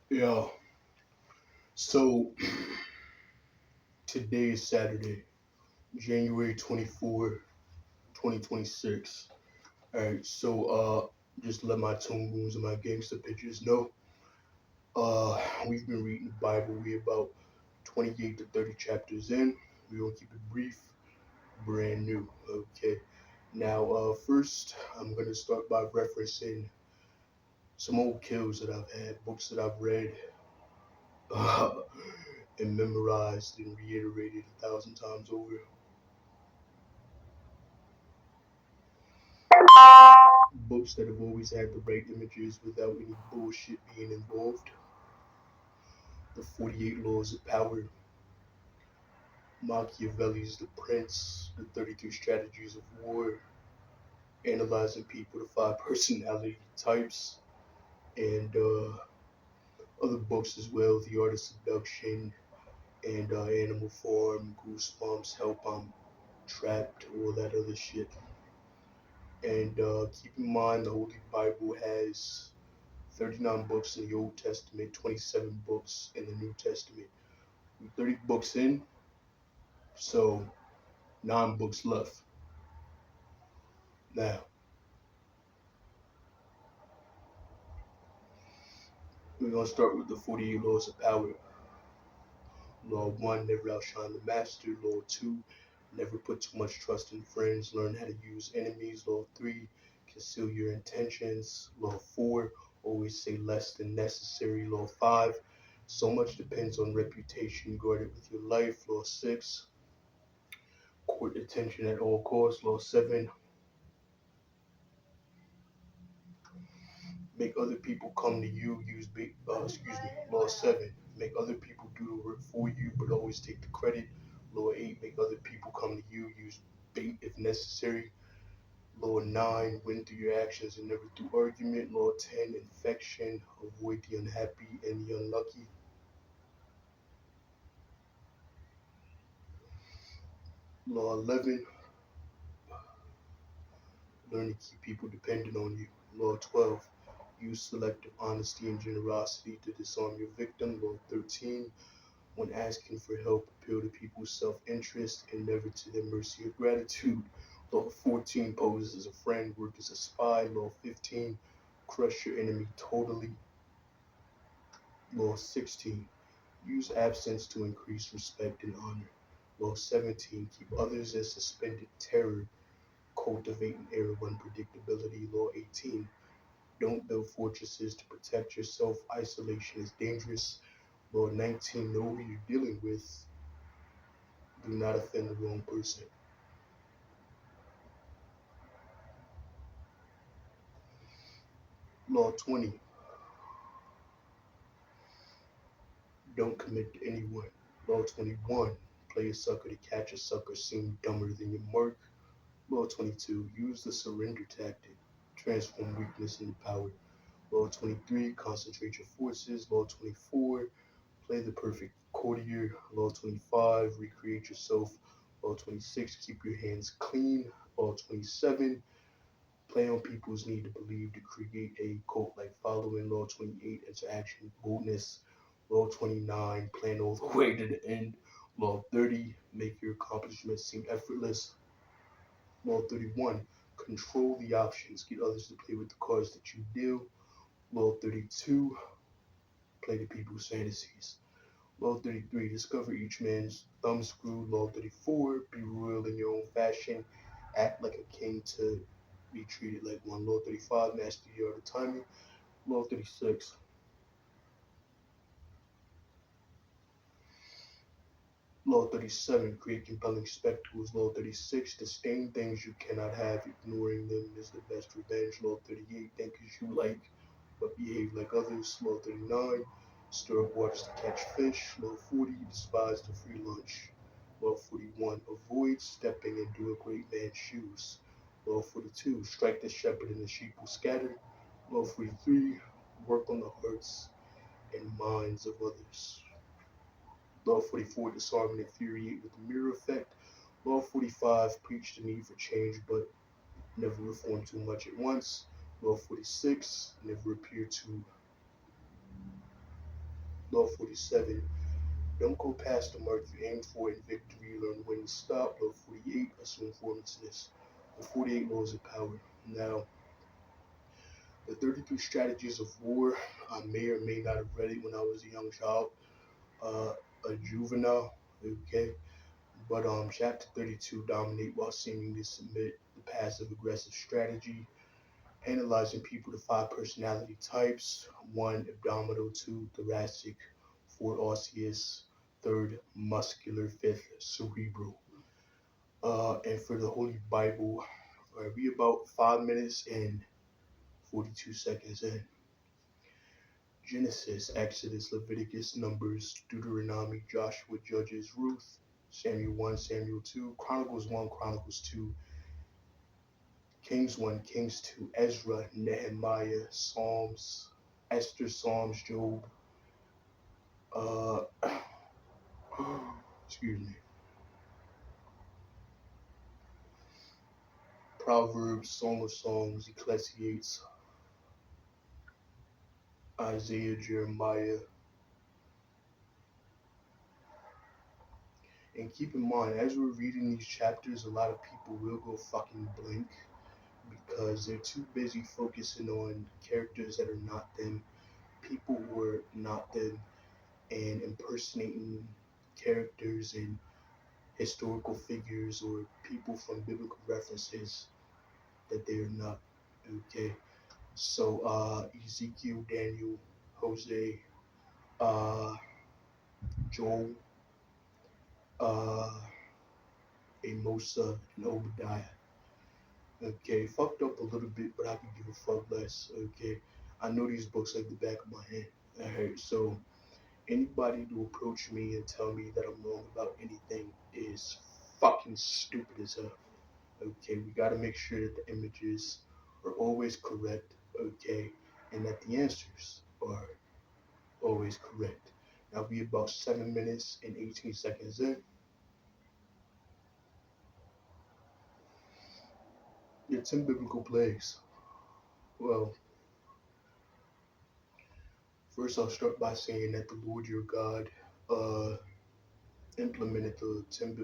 Yeah. So today is Saturday, January 24, 2026. Alright, just let my tune rooms and my gangster pictures know. We've been reading the Bible. We're about 28 to 30 chapters in. We're gonna keep it brief, brand new. Okay. Now, first, I'm gonna start by referencing some old kills that I've had, books that I've read, and memorized and reiterated 1,000 times over. Books that have always had the right images without any bullshit being involved. The 48 Laws of Power, Machiavelli's The Prince, The 33 Strategies of War, Analyzing People, The Five Personality Types, and other books as well, The Art of Seduction, and Animal Farm, Goosebumps, Help I'm Trapped, all that other shit. And keep in mind, the Holy Bible has 39 books in the Old Testament, 27 books in the New Testament. We're 30 books in, so 9 books left. Now, we're going to start with the 48 Laws of Power. Law 1, never outshine the master. Law 2, never put too much trust in friends. Learn how to use enemies. Law 3, conceal your intentions. Law 4, always say less than necessary. Law 5, so much depends on reputation. Guard it with your life. Law 6, court attention at all costs. Law 7, make other people come to you. Law 7, make other people do the work for you, but always take the credit. Law 8, make other people come to you. Use bait if necessary. Law 9, win through your actions and never through argument. Law 10, infection, avoid the unhappy and the unlucky. Law 11, learn to keep people dependent on you. Law 12, use selective honesty and generosity to disarm your victim. Law 13, when asking for help, appeal to people's self-interest and never to their mercy or gratitude. Law 14, pose as a friend, work as a spy. Law 15, crush your enemy totally. Law 16, use absence to increase respect and honor. Law 17, keep others in suspended terror, cultivate an air of unpredictability. Law 18, don't build fortresses to protect yourself. Isolation is dangerous. Law 19, know who you're dealing with. Do not offend the wrong person. Law 20, don't commit to anyone. Law 21, play a sucker to catch a sucker seem dumber than your mark. Law 22, use the surrender tactic. Transform weakness into power. Law 23, concentrate your forces. Law 24, play the perfect courtier. Law 25, recreate yourself. Law 26, keep your hands clean. Law 27, play on people's need to believe to create a cult like following. Law 28, interaction, boldness. Law 29, plan all the way to the end. Law 30, make your accomplishments seem effortless. Law 31, control the options, get others to play with the cards that you deal. Law 32, play the people's fantasies. Law 33, discover each man's thumbscrew. Law 34, be royal in your own fashion, act like a king to be treated like one. Law 35, master the art of timing. Law 36, Law 37, create compelling spectacles. Law 36, disdain things you cannot have, ignoring them is the best revenge. Law 38, think as you like, but behave like others. Law 39, stir up waters to catch fish. Law 40, despise the free lunch. Law 41, avoid stepping into a great man's shoes. Law 42, strike the shepherd and the sheep will scatter. Law 43, work on the hearts and minds of others. Law 44, disarm and infuriate with the mirror effect. Law 45, preach the need for change but never reform too much at once. Law 46, never appear to Law 47. Don't go past the mark you aim for in victory. Learn when to stop. Law 48. Assume formlessness. The 48 laws of power. Now, the 33 strategies of war. I may or may not have read it when I was a young child, uh, a juvenile. Okay, but chapter 32, dominate while seeming to submit. The passive aggressive strategy. Analyzing people to five personality types: one abdominal, two thoracic, four osseous, third muscular, fifth cerebral. And for the Holy Bible, we about 5 minutes and 42 seconds in. Genesis, Exodus, Leviticus, Numbers, Deuteronomy, Joshua, Judges, Ruth, Samuel 1, Samuel 2, Chronicles 1, Chronicles 2, Kings 1, Kings 2, Ezra, Nehemiah, Psalms, Esther, Psalms, Job, uh, excuse me, Proverbs, Song of Songs, Ecclesiastes, Isaiah, Jeremiah. And keep in mind, as we're reading these chapters, a lot of people will go fucking blank because they're too busy focusing on characters that are not them, people who are not them, and impersonating characters and historical figures or people from biblical references that they're not. Okay, so Ezekiel, Daniel, Jose, uh, Joel, uh, Amosa, and Obadiah. Okay, fucked up a little bit, but I could give a fuck less. Okay, I know these books like the back of my hand. Alright, so anybody to approach me and tell me that I'm wrong about anything is fucking stupid as hell. Okay, we gotta make sure that the images are always correct. Okay, and that the answers are always correct. Now we about 7 minutes and 18 seconds in. Your 10 biblical plagues. Well, first I'll start by saying that the Lord your God uh, implemented the 10